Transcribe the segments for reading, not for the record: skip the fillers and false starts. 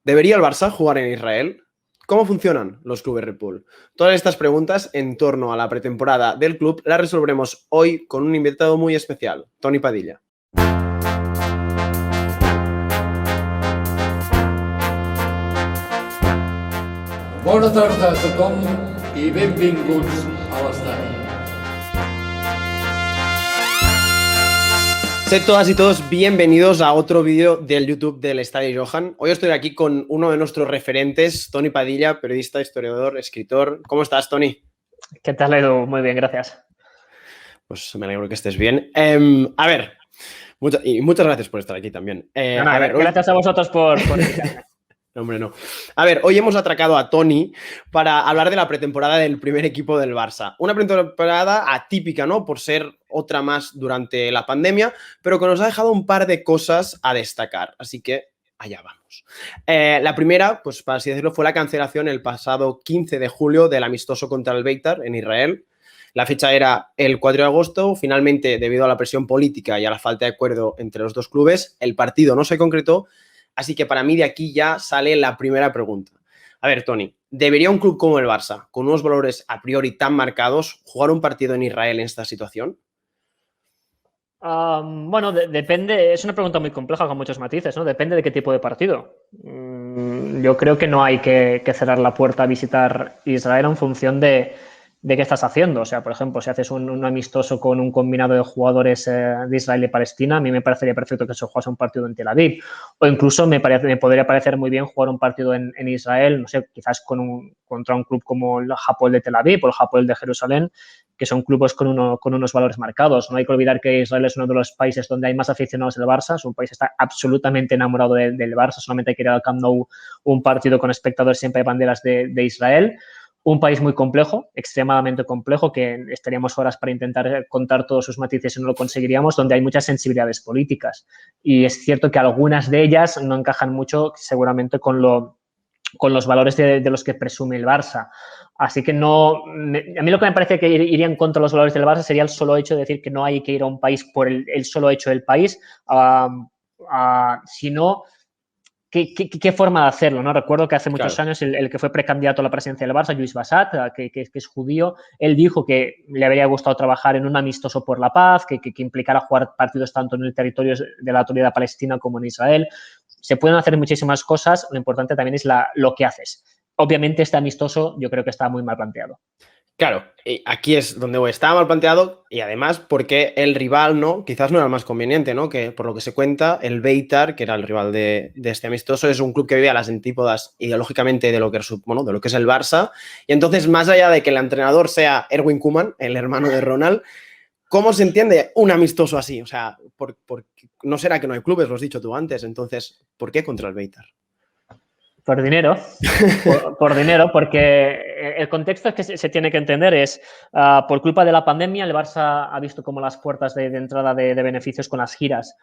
¿Debería el Barça jugar en Israel? ¿Cómo funcionan los clubes Red Bull? Todas estas preguntas en torno a la pretemporada del club las resolveremos hoy con un invitado muy especial, Toni Padilla. Bona tarda a tothom i benvinguts a l'estadi. Sed todas y todos bienvenidos a otro vídeo del YouTube del Estadio Johan. Hoy estoy aquí con uno de nuestros referentes, Toni Padilla, periodista, historiador, escritor. ¿Cómo estás, Toni? ¿Qué tal, Edu? Muy bien, gracias. Pues me alegro que estés bien. A ver, muchas gracias por estar aquí también. Gracias a vosotros por invitarme. No, hombre, no. A ver, hoy hemos atracado a Toni para hablar de la pretemporada del primer equipo del Barça. Una pretemporada atípica, ¿no? Por ser otra más durante la pandemia, pero que nos ha dejado un par de cosas a destacar. Así que allá vamos. La primera, pues para así decirlo, fue la cancelación el pasado 15 de julio del amistoso contra el Beitar en Israel. La fecha era el 4 de agosto. Finalmente, debido a la presión política y a la falta de acuerdo entre los dos clubes, el partido no se concretó. Así que para mí de aquí ya sale la primera pregunta. A ver, Toni, ¿debería un club como el Barça, con unos valores a priori tan marcados, jugar un partido en Israel en esta situación? Bueno, depende, es una pregunta muy compleja con muchos matices, ¿no? Depende de qué tipo de partido. Yo creo que no hay que cerrar la puerta a visitar Israel en función de qué estás haciendo. O sea, por ejemplo, si haces un amistoso con un combinado de jugadores de Israel y Palestina, a mí me parecería perfecto que se jugase un partido en Tel Aviv. O incluso me podría parecer muy bien jugar un partido en Israel, no sé, quizás contra un club como el Hapoel de Tel Aviv o el Hapoel de Jerusalén, que son clubes con unos valores marcados. No hay que olvidar que Israel es uno de los países donde hay más aficionados del Barça. Es un país que está absolutamente enamorado del Barça. Solamente hay que ir al Camp Nou, un partido con espectadores, siempre hay banderas de Israel. Un país muy complejo, extremadamente complejo, que estaríamos horas para intentar contar todos sus matices y no lo conseguiríamos, donde hay muchas sensibilidades políticas. Y es cierto que algunas de ellas no encajan mucho seguramente con los valores de los que presume el Barça. Así que no, a mí lo que me parece que iría en contra de los valores del Barça sería el solo hecho de decir que no hay que ir a un país por el solo hecho del país, sino ¿qué forma de hacerlo? ¿No? Recuerdo que hace muchos años el que fue precandidato a la presidencia del Barça, Lluís Bassat, que es judío, él dijo que le habría gustado trabajar en un amistoso por la paz, que implicara jugar partidos tanto en el territorio de la autoridad palestina como en Israel. Se pueden hacer muchísimas cosas, lo importante también es lo que haces. Obviamente este amistoso yo creo que está muy mal planteado. Claro, aquí es donde estaba mal planteado y además porque el rival, ¿no? Quizás no era el más conveniente, ¿no? Que por lo que se cuenta, el Beitar, que era el rival de este amistoso, es un club que vive a las antípodas ideológicamente de lo que es el Barça. Y entonces, más allá de que el entrenador sea Erwin Koeman, el hermano de Ronald, ¿cómo se entiende un amistoso así? O sea, no será que no hay clubes, lo has dicho tú antes. Entonces, ¿por qué contra el Beitar? Por dinero, por dinero, porque el contexto que se tiene que entender es, por culpa de la pandemia, el Barça ha visto como las puertas de entrada de beneficios con las giras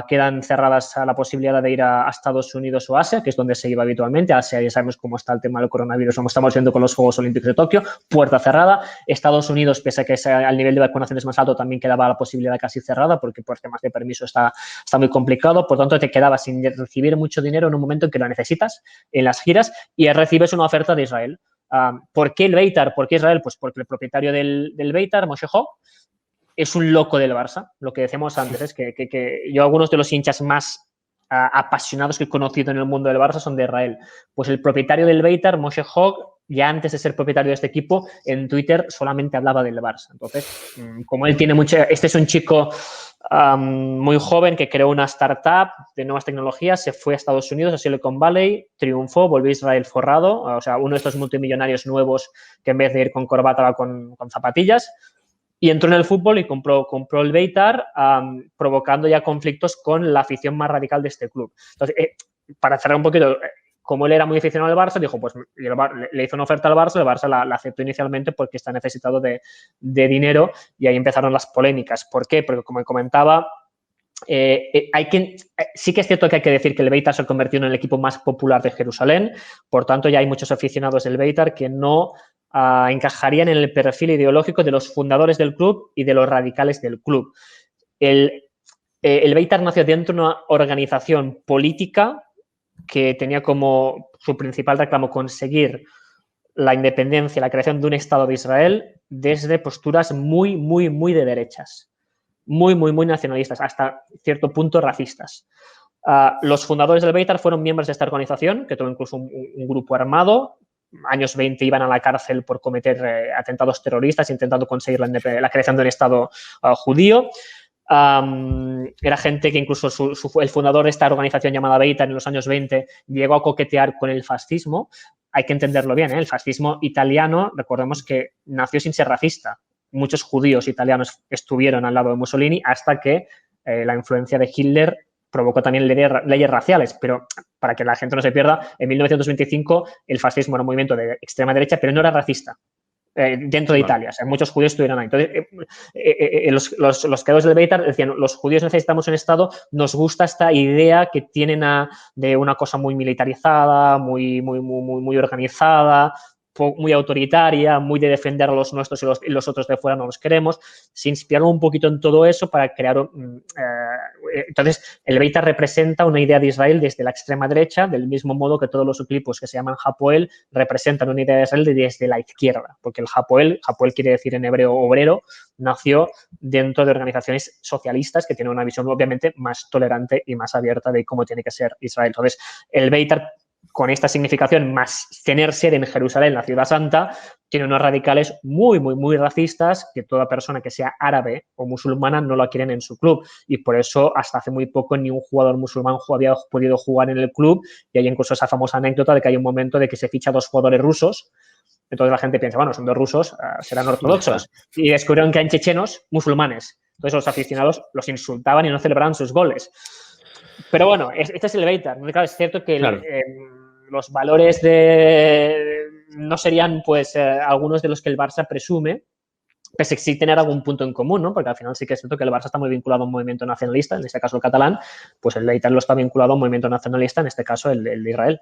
quedan cerradas a la posibilidad de ir a Estados Unidos o Asia, que es donde se iba habitualmente. Asia ya sabemos cómo está el tema del coronavirus, como estamos viendo con los Juegos Olímpicos de Tokio, puerta cerrada. Estados Unidos, pese a que el nivel de vacunación es más alto, también quedaba la posibilidad casi cerrada, porque por temas de permiso está muy complicado. Por tanto, te quedabas sin recibir mucho dinero en un momento en que lo necesitas, en las giras, y recibes una oferta de Israel. ¿Por qué el Beitar? ¿Por qué Israel? Pues porque el propietario del Beitar, Moshe Hogg, es un loco del Barça. Lo que decíamos antes es que yo, algunos de los hinchas más apasionados que he conocido en el mundo del Barça son de Israel. Pues el propietario del Beitar, Moshe Hogg, ya antes de ser propietario de este equipo, en Twitter solamente hablaba del Barça. Entonces, como él tiene mucho... Este es un chico muy joven que creó una startup de nuevas tecnologías, se fue a Estados Unidos, a Silicon Valley, triunfó, volvió a Israel forrado, o sea, uno de estos multimillonarios nuevos que en vez de ir con corbata va con zapatillas, y entró en el fútbol y compró el Beitar, provocando ya conflictos con la afición más radical de este club. Entonces, para cerrar un poquito, como él era muy aficionado al Barça, dijo, pues le hizo una oferta al Barça, el Barça la aceptó inicialmente porque está necesitado de dinero, y ahí empezaron las polémicas. ¿Por qué? Porque, como comentaba, sí que es cierto que hay que decir que el Beitar se convirtió en el equipo más popular de Jerusalén, por tanto ya hay muchos aficionados del Beitar que no encajarían en el perfil ideológico de los fundadores del club y de los radicales del club. El Beitar nació dentro de una organización política que tenía como su principal reclamo conseguir la independencia, la creación de un Estado de Israel desde posturas muy, muy, muy de derechas, muy, muy, muy nacionalistas, hasta cierto punto racistas. Los fundadores del Beitar fueron miembros de esta organización, que tuvo incluso un grupo armado. Años 20 iban a la cárcel por cometer atentados terroristas, intentando conseguir la creación de un Estado judío. Era gente que incluso el fundador de esta organización llamada Beitar en los años 20 llegó a coquetear con el fascismo. Hay que entenderlo bien, ¿eh? El fascismo italiano, recordemos que nació sin ser racista. Muchos judíos italianos estuvieron al lado de Mussolini hasta que la influencia de Hitler provocó también leyes raciales, pero para que la gente no se pierda, en 1925 el fascismo era un movimiento de extrema derecha, pero no era racista. Dentro de Italia, o sea, muchos judíos estuvieron ahí. Entonces, los creadores del Beitar decían, los judíos necesitamos un Estado, nos gusta esta idea que tienen de una cosa muy militarizada, muy organizada, muy autoritaria, muy de defender a los nuestros y los otros de fuera no los queremos. Se inspiraron un poquito en todo eso para crear... entonces, el Beitar representa una idea de Israel desde la extrema derecha, del mismo modo que todos los equipos que se llaman Hapoel representan una idea de Israel desde la izquierda, porque el Hapoel quiere decir en hebreo obrero, nació dentro de organizaciones socialistas que tienen una visión obviamente más tolerante y más abierta de cómo tiene que ser Israel. Entonces, el Beitar, con esta significación, más tener sede en Jerusalén, la ciudad santa, tiene unos radicales muy, muy, muy racistas que toda persona que sea árabe o musulmana no la quieren en su club. Y por eso, hasta hace muy poco, ni un jugador musulmán había podido jugar en el club. Y hay incluso esa famosa anécdota de que hay un momento de que se ficha 2 jugadores rusos. Entonces la gente piensa, bueno, son 2 rusos, serán ortodoxos. Y descubrieron que hay chechenos musulmanes. Entonces los aficionados los insultaban y no celebraban sus goles. Pero bueno, este es el Beitar. Claro, es cierto que los valores no serían pues algunos de los que el Barça presume, pese a sí tener algún punto en común, ¿no? Porque al final sí que es cierto que el Barça está muy vinculado a un movimiento nacionalista, en este caso el catalán, pues el Beitar lo está vinculado a un movimiento nacionalista, en este caso el de Israel.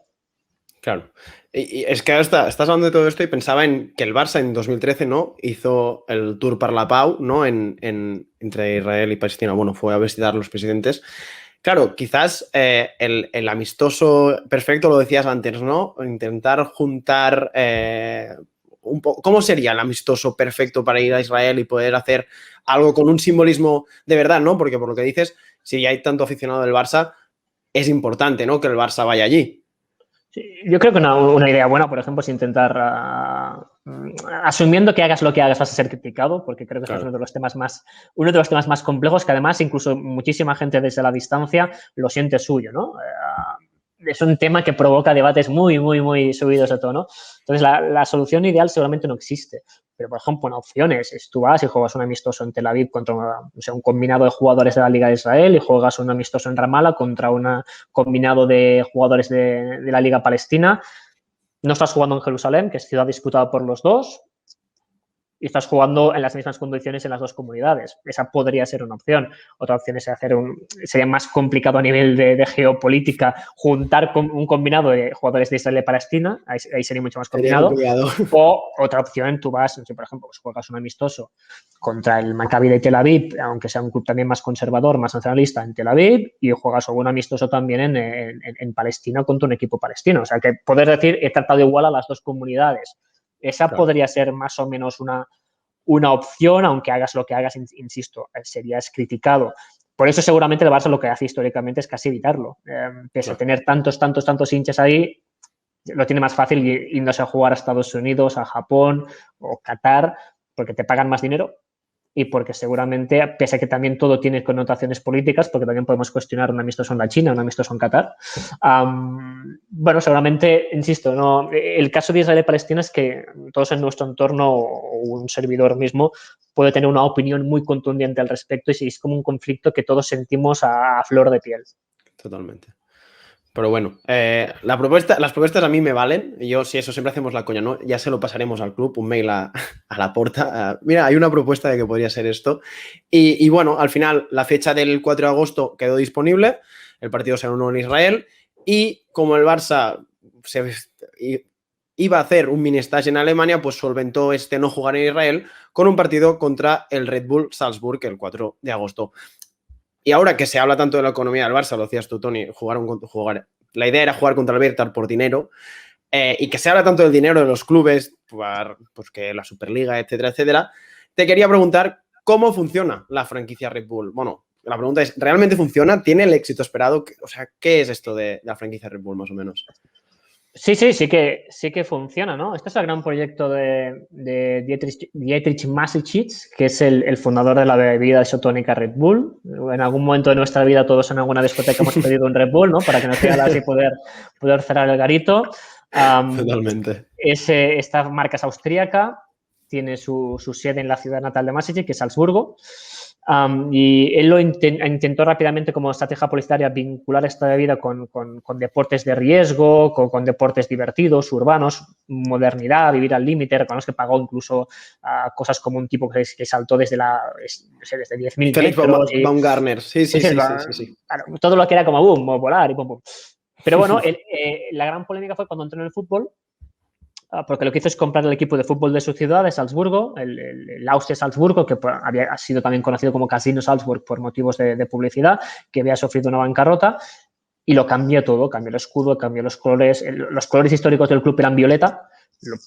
Claro. Y es que ahora estás hablando de todo esto y pensaba en que el Barça en 2013, ¿no? Hizo el Tour per la Pau, ¿no? Entre Israel y Palestina. Bueno, fue a visitar a los presidentes. Claro, quizás el amistoso perfecto, lo decías antes, ¿no? Intentar juntar un poco. ¿Cómo sería el amistoso perfecto para ir a Israel y poder hacer algo con un simbolismo de verdad, ¿no? Porque por lo que dices, si hay tanto aficionado del Barça, es importante, ¿no? Que el Barça vaya allí. Sí, yo creo que una idea buena, por ejemplo, es intentar, asumiendo que hagas lo que hagas, vas a ser criticado, porque creo que claro, es uno de los temas más complejos, que además incluso muchísima gente desde la distancia lo siente suyo, ¿no? Es un tema que provoca debates muy, muy, muy subidos de tono. Entonces, la solución ideal seguramente no existe. Pero, por ejemplo, en opciones, tú vas y juegas un amistoso en Tel Aviv contra un combinado de jugadores de la Liga de Israel y juegas un amistoso en Ramallah contra un combinado de jugadores de la Liga Palestina. No estás jugando en Jerusalén, que es ciudad disputada por los dos, y estás jugando en las mismas condiciones en las 2 comunidades. Esa podría ser una opción. Otra opción es sería más complicado a nivel de geopolítica juntar con un combinado de jugadores de Israel y Palestina, ahí sería mucho más complicado. O otra opción, tú vas, por ejemplo, pues juegas un amistoso contra el Maccabi de Tel Aviv, aunque sea un club también más conservador, más nacionalista en Tel Aviv, y juegas algún amistoso también en Palestina contra un equipo palestino. O sea, que poder decir, he tratado igual a las 2 comunidades. Esa podría ser más o menos una opción, aunque hagas lo que hagas, insisto, serías criticado. Por eso seguramente el Barça lo que hace históricamente es casi evitarlo. Pese a tener tantos hinchas ahí, lo tiene más fácil yéndose a jugar a Estados Unidos, a Japón o Qatar, porque te pagan más dinero y porque seguramente, pese a que también todo tiene connotaciones políticas, porque también podemos cuestionar un amistoso en la China, un amistoso en Qatar. Bueno, seguramente, insisto, no, el caso de Israel y Palestina es que todos en nuestro entorno o un servidor mismo puede tener una opinión muy contundente al respecto y es como un conflicto que todos sentimos a flor de piel. Totalmente. Pero bueno, las propuestas a mí me valen. Yo, si eso, siempre hacemos la coña, ¿no? Ya se lo pasaremos al club, un mail a la porta. Mira, hay una propuesta de que podría ser esto. Y bueno, al final, la fecha del 4 de agosto quedó disponible. El partido será uno en Israel. Y como el Barça iba a hacer un mini stage en Alemania, pues solventó no jugar en Israel con un partido contra el Red Bull Salzburg el 4 de agosto. Y ahora que se habla tanto de la economía del Barça, lo decías tú, Tony, jugar la idea era jugar contra el Beitar por dinero, y que se habla tanto del dinero de los clubes, pues que la Superliga, etcétera, etcétera, te quería preguntar cómo funciona la franquicia Red Bull. Bueno, la pregunta es, ¿realmente funciona? ¿Tiene el éxito esperado? O sea, ¿qué es esto de la franquicia Red Bull, más o menos? Sí que funciona, ¿no? Este es el gran proyecto de Dietrich Mateschitz, que es el fundador de la bebida isotónica Red Bull. En algún momento de nuestra vida todos en alguna discoteca hemos pedido un Red Bull, ¿no? Para que nos quede así poder cerrar el garito. Totalmente. Esta marca es austríaca, tiene su sede en la ciudad natal de Mateschitz, que es Salzburgo. Y él lo intentó rápidamente como estrategia publicitaria vincular esta bebida con deportes de riesgo, con deportes divertidos, urbanos, modernidad, vivir al límite. Reconozco que pagó incluso cosas como un tipo que saltó desde 10.000 Felix metros. Baumgartner, sí. Claro, todo lo que era como boom, volar y pum, pum. Pero bueno, la gran polémica fue cuando entró en el fútbol, porque lo que hizo es comprar el equipo de fútbol de su ciudad, de Salzburgo, el Austria Salzburgo, que ha sido también conocido como Casino Salzburg por motivos de publicidad, que había sufrido una bancarrota, y lo cambió todo, cambió el escudo, cambió los colores históricos del club eran violeta,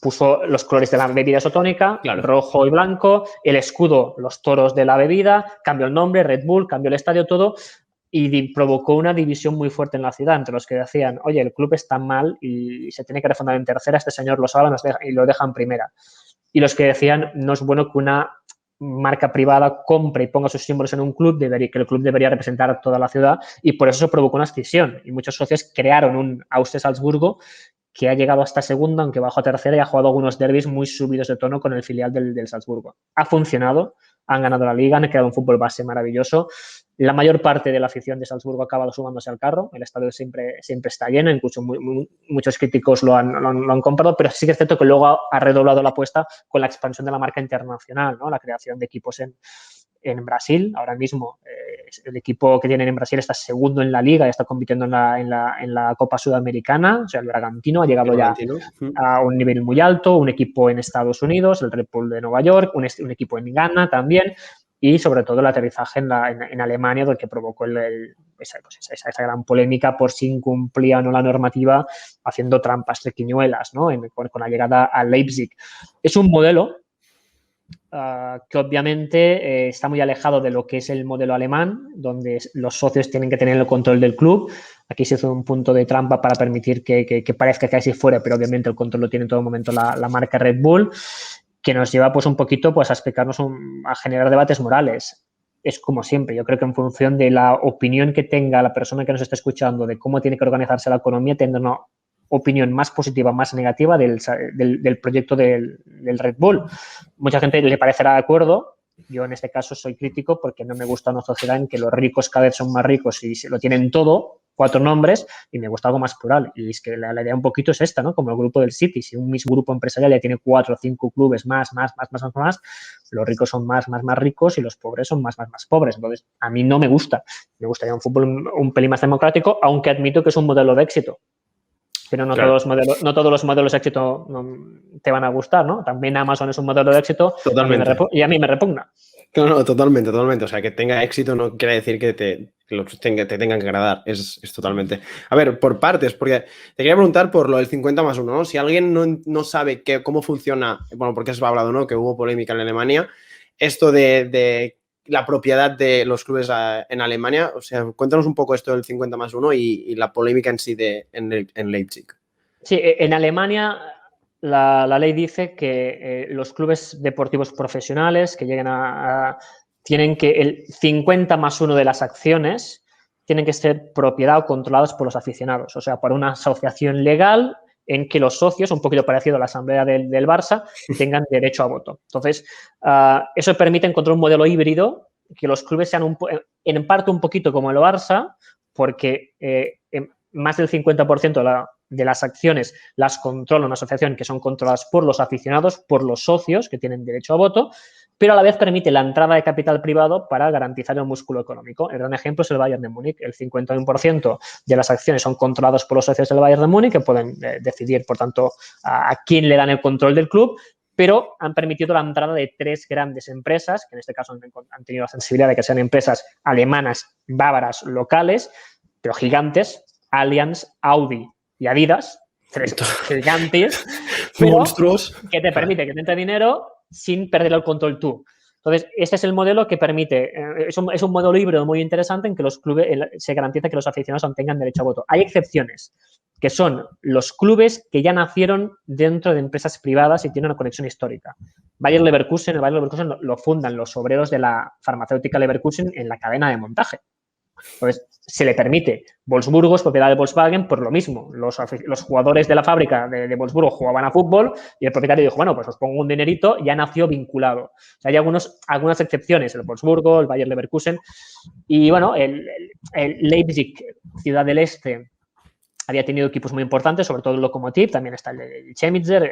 puso los colores de la bebida isotónica, claro, rojo y blanco, el escudo, los toros de la bebida, cambió el nombre, Red Bull, cambió el estadio, todo, y provocó una división muy fuerte en la ciudad entre los que decían, oye, el club está mal y se tiene que refundar en tercera, este señor lo sabe y lo deja en primera. Y los que decían, no es bueno que una marca privada compre y ponga sus símbolos en un club, que el club debería representar a toda la ciudad, y por eso se provocó una escisión. Y muchos socios crearon un Austria Salzburgo que ha llegado hasta segunda, aunque bajó a tercera, y ha jugado algunos derbis muy subidos de tono con el filial del Salzburgo. Ha funcionado, han ganado la liga, han creado un fútbol base maravilloso. La mayor parte de la afición de Salzburgo ha acabado sumándose al carro. El estadio siempre está lleno, incluso muchos críticos lo han comprado, pero sí que es cierto que luego ha redoblado la apuesta con la expansión de la marca internacional, ¿no? La creación de equipos en Brasil. Ahora mismo el equipo que tienen en Brasil está segundo en la liga y está compitiendo en la Copa Sudamericana. O sea, el Bragantino ha llegado ya a un nivel muy alto. Un equipo en Estados Unidos, el Red Bull de Nueva York, un equipo en Ghana también. Y sobre todo el aterrizaje en Alemania, del que provocó esa gran polémica por si incumplía o no la normativa, haciendo trampas, triquiñuelas, ¿no? Con la llegada a Leipzig. Es un modelo que obviamente está muy alejado de lo que es el modelo alemán, donde los socios tienen que tener el control del club. Aquí se hizo un punto de trampa para permitir que parezca que así fuera, pero obviamente el control lo tiene en todo momento la marca Red Bull, que nos lleva pues un poquito pues a explicarnos, a generar debates morales. Es como siempre, yo creo que en función de la opinión que tenga la persona que nos está escuchando de cómo tiene que organizarse la economía, tendrá una opinión más positiva, más negativa del proyecto del Red Bull. Mucha gente le parecerá de acuerdo. Yo en este caso soy crítico porque no me gusta una sociedad en que los ricos cada vez son más ricos y se lo tienen todo, 4 nombres, y me gusta algo más plural. Y es que la idea un poquito es esta, ¿no? Como el grupo del City. Si un mismo grupo empresarial ya tiene 4 o 5 clubes más, los ricos son más ricos y los pobres son más pobres. Entonces, a mí no me gusta. Me gustaría un fútbol un pelín más democrático, aunque admito que es un modelo de éxito. Pero no, claro, todos los modelos de éxito te van a gustar, ¿no? También Amazon es un modelo de éxito. Totalmente. Y a mí me repugna. No, totalmente. O sea, que tenga éxito no quiere decir que te tengan que agradar. Es totalmente. A ver, por partes, porque te quería preguntar por lo del 50+1, ¿no? Si alguien no sabe cómo funciona, bueno, porque se ha hablado, ¿no? Que hubo polémica en Alemania, esto de la propiedad de los clubes en Alemania. O sea, cuéntanos un poco esto del 50+1 y la polémica en sí en Leipzig. Sí, en Alemania la ley dice que los clubes deportivos profesionales que lleguen tienen que el 50+1 de las acciones tienen que ser propiedad o controladas por los aficionados, o sea, por una asociación legal en que los socios, un poquito parecido a la asamblea del Barça, tengan derecho a voto. Entonces, eso permite encontrar un modelo híbrido, que los clubes sean en parte un poquito como el Barça, porque más del 50% de las acciones las controla una asociación que son controladas por los aficionados, por los socios que tienen derecho a voto, pero a la vez permite la entrada de capital privado para garantizar el músculo económico. El gran ejemplo es el Bayern de Múnich. El 51% de las acciones son controladas por los socios del Bayern de Múnich, que pueden decidir, por tanto, a quién le dan el control del club, pero han permitido la entrada de 3 grandes empresas, que en este caso han tenido la sensibilidad de que sean empresas alemanas, bávaras, locales, pero gigantes, Allianz, Audi y Adidas, 3 gigantes, pero monstruos, que te permite que te entre dinero sin perder el control tú. Entonces, este es el modelo que permite, es un modelo híbrido muy interesante en que los clubes se garantiza que los aficionados aún tengan derecho a voto. Hay excepciones, que son los clubes que ya nacieron dentro de empresas privadas y tienen una conexión histórica. El Bayer Leverkusen lo fundan los obreros de la farmacéutica Leverkusen en la cadena de montaje. Entonces, se le permite. Wolfsburgo es propiedad de Volkswagen por lo mismo. Los jugadores de la fábrica de Wolfsburgo jugaban a fútbol y el propietario dijo, bueno, pues os pongo un dinerito, ya nació vinculado. O sea, hay algunas excepciones, el Wolfsburgo, el Bayer Leverkusen. Y bueno, el Leipzig, Ciudad del Este, había tenido equipos muy importantes, sobre todo el Lokomotiv, también está el Chemnitzer,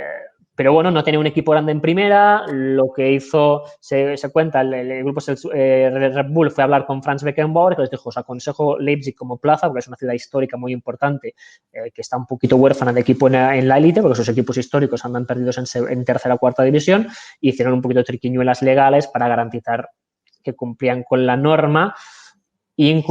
pero bueno, no tenía un equipo grande en primera. Lo que hizo, se cuenta, el grupo Red Bull fue a hablar con Franz Beckenbauer, que les dijo, os aconsejo Leipzig como plaza, porque es una ciudad histórica muy importante, que está un poquito huérfana de equipo en la élite, porque sus equipos históricos andan perdidos en tercera o cuarta división, y hicieron un poquito de triquiñuelas legales para garantizar que cumplían con la norma. Y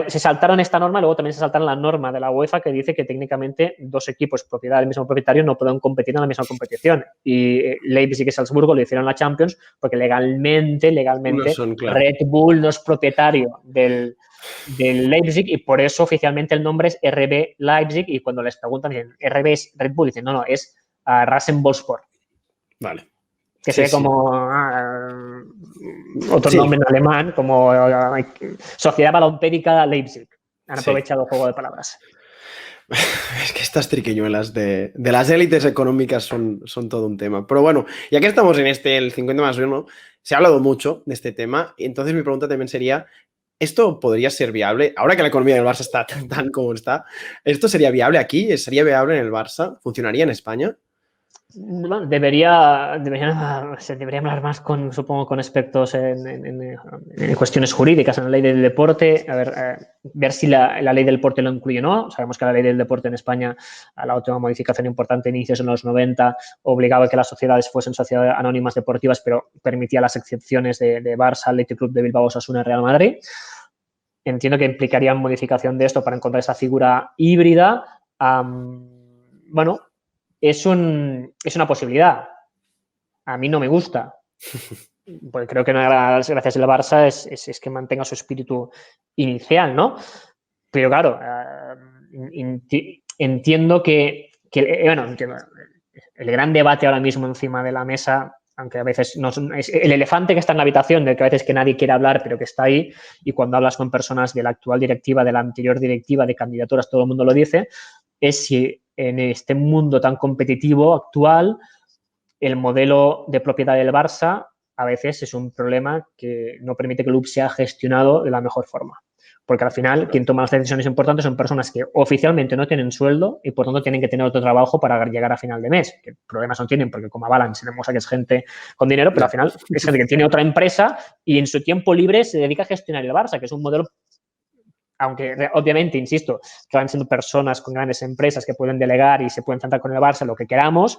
se saltaron esta norma, luego también se saltaron la norma de la UEFA que dice que técnicamente 2 equipos propiedad del mismo propietario no pueden competir en la misma competición. Y Leipzig y Salzburgo lo hicieron en la Champions porque legalmente son, claro. Red Bull no es propietario del Leipzig y por eso oficialmente el nombre es RB Leipzig y cuando les preguntan dicen RB es Red Bull, dicen no, es Rasenballsport. Vale. Que se ve como otro nombre en alemán, como Sociedad Balompédica Leipzig. Han aprovechado el juego de palabras. Es que estas triquiñuelas de las élites económicas son todo un tema. Pero bueno, ya que estamos en el 50+1, se ha hablado mucho de este tema. Y entonces mi pregunta también sería, ¿esto podría ser viable? Ahora que la economía del Barça está tan como está, ¿esto sería viable aquí? ¿Sería viable en el Barça? ¿Funcionaría en España? Bueno, debería hablar más supongo, con expertos en cuestiones jurídicas, en la ley del deporte, a ver si la ley del deporte lo incluye o no. Sabemos que la ley del deporte en España, a la última modificación importante, inicios en los 90, obligaba a que las sociedades fuesen sociedades anónimas deportivas, pero permitía las excepciones de Barça, Athletic Club de Bilbao, Osasuna y Real Madrid. Entiendo que implicaría modificación de esto para encontrar esa figura híbrida. Bueno, es una posibilidad. A mí no me gusta. Porque creo que una de las gracias del Barça es que mantenga su espíritu inicial, ¿no? Pero claro, entiendo entiendo. El gran debate ahora mismo encima de la mesa, aunque a veces no es el elefante que está en la habitación, del que a veces que nadie quiere hablar, pero que está ahí, y cuando hablas con personas de la actual directiva, de la anterior directiva, de candidaturas, todo el mundo lo dice, es si en este mundo tan competitivo actual, el modelo de propiedad del Barça a veces es un problema que no permite que el club sea gestionado de la mejor forma. Porque al final, quien toma las decisiones importantes son personas que oficialmente no tienen sueldo y por tanto tienen que tener otro trabajo para llegar a final de mes. Que problemas no tienen porque como avalan se demuestra que es gente con dinero, pero al final es gente que tiene otra empresa y en su tiempo libre se dedica a gestionar el Barça, que es un modelo, aunque obviamente, insisto, que van siendo personas con grandes empresas que pueden delegar y se pueden tratar con el Barça lo que queramos.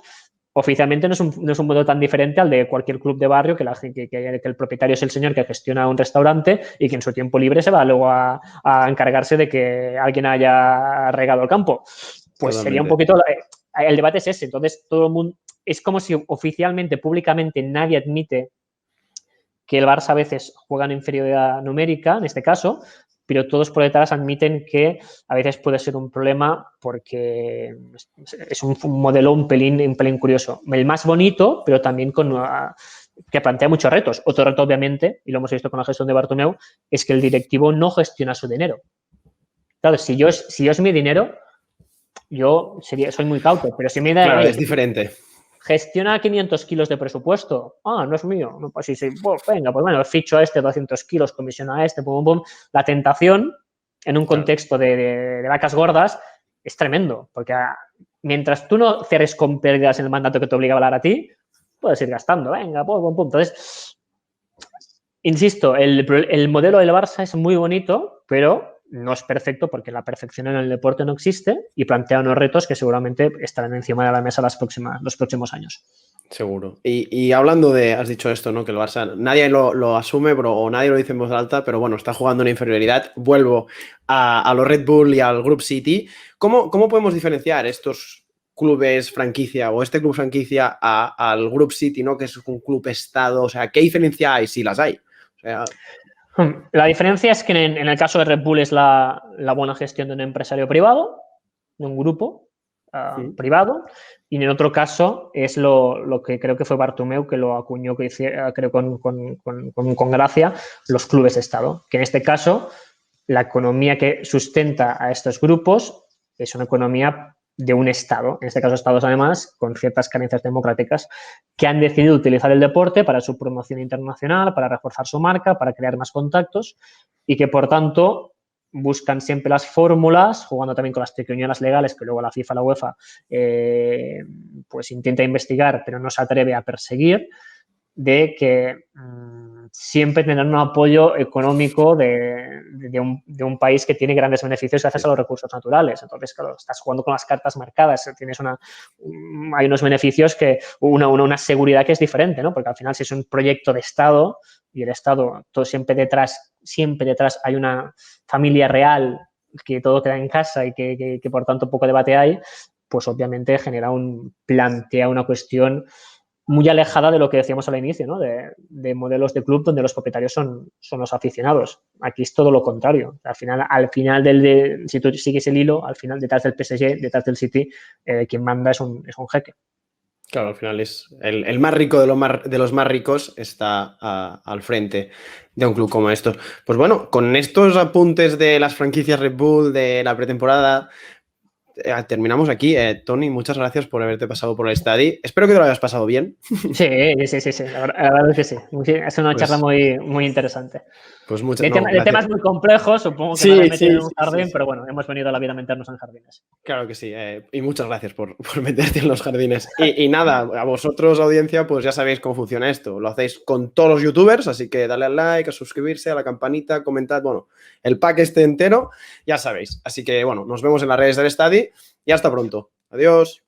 Oficialmente no es un modelo tan diferente al de cualquier club de barrio que el propietario es el señor que gestiona un restaurante y que en su tiempo libre se va luego a encargarse de que alguien haya regado el campo. Pues totalmente. Sería un poquito... El debate es ese. Entonces, todo el mundo... Es como si oficialmente, públicamente, nadie admite que el Barça a veces juega en inferioridad numérica, en este caso, pero todos por detrás admiten que a veces puede ser un problema porque es un modelo un pelín curioso. El más bonito, pero también que plantea muchos retos. Otro reto, obviamente, y lo hemos visto con la gestión de Bartomeu, es que el directivo no gestiona su dinero. Claro, si yo es mi dinero, soy muy cauto, pero si me da... Claro, es diferente. Gestiona 500 kilos de presupuesto. No es mío. No, pues sí. Venga, pues bueno, ficho a este 200 kilos, comisiona a este, pum, pum. La tentación en un contexto de vacas gordas es tremendo, porque mientras tú no cierres con pérdidas en el mandato que te obliga a hablar a ti, puedes ir gastando. Venga, pum, pum. Entonces, insisto, el modelo del Barça es muy bonito, pero no es perfecto porque la perfección en el deporte no existe y plantea unos retos que seguramente estarán encima de la mesa los próximos años. Seguro. Y hablando de, has dicho esto, ¿no? Que el Barça, nadie lo asume o nadie lo dice en voz alta, pero bueno, está jugando una inferioridad. Vuelvo a los Red Bull y al Group City. ¿Cómo podemos diferenciar estos clubes franquicia o este club franquicia al Group City, ¿no? Que es un club estado? O sea, ¿qué diferencia hay si las hay? O sea... La diferencia es que en el caso de Red Bull es la buena gestión de un empresario privado, de un grupo privado, y en el otro caso es lo que creo que fue Bartomeu que lo acuñó, creo con gracia, los clubes de Estado, que en este caso la economía que sustenta a estos grupos es una economía de un Estado, en este caso Estados además, con ciertas carencias democráticas, que han decidido utilizar el deporte para su promoción internacional, para reforzar su marca, para crear más contactos y que, por tanto, buscan siempre las fórmulas, jugando también con las triquiñuelas legales que luego la FIFA, la UEFA, pues intenta investigar, pero no se atreve a perseguir, de que siempre tendrán un apoyo económico de un país que tiene grandes beneficios gracias a los recursos naturales. Entonces, claro, estás jugando con las cartas marcadas, hay unos beneficios que una seguridad que es diferente, ¿no? Porque al final si es un proyecto de Estado y el Estado todo siempre detrás hay una familia real que todo queda en casa y que por tanto poco debate hay, pues obviamente plantea una cuestión muy alejada de lo que decíamos al inicio, ¿no? De modelos de club donde los propietarios son los aficionados. Aquí es todo lo contrario. Al final si tú sigues el hilo, al final detrás del PSG, detrás del City, quien manda es un jeque. Claro, al final es el más rico de los más ricos está al frente de un club como estos. Pues bueno, con estos apuntes de las franquicias Red Bull, de la pretemporada, terminamos aquí. Toni, muchas gracias por haberte pasado por el Estadi. Espero que te lo hayas pasado bien. Sí. La verdad es que sí. Es una charla muy, muy interesante. Pues de temas muy complejos, supongo que me he metido en un jardín, pero bueno, hemos venido a la vida a meternos en jardines. Claro que sí, y muchas gracias por meterte en los jardines. Y nada, a vosotros, audiencia, pues ya sabéis cómo funciona esto. Lo hacéis con todos los youtubers, así que dale al like, a suscribirse, a la campanita, comentad, bueno, el pack este entero, ya sabéis. Así que bueno, nos vemos en las redes del Estadi y hasta pronto. Adiós.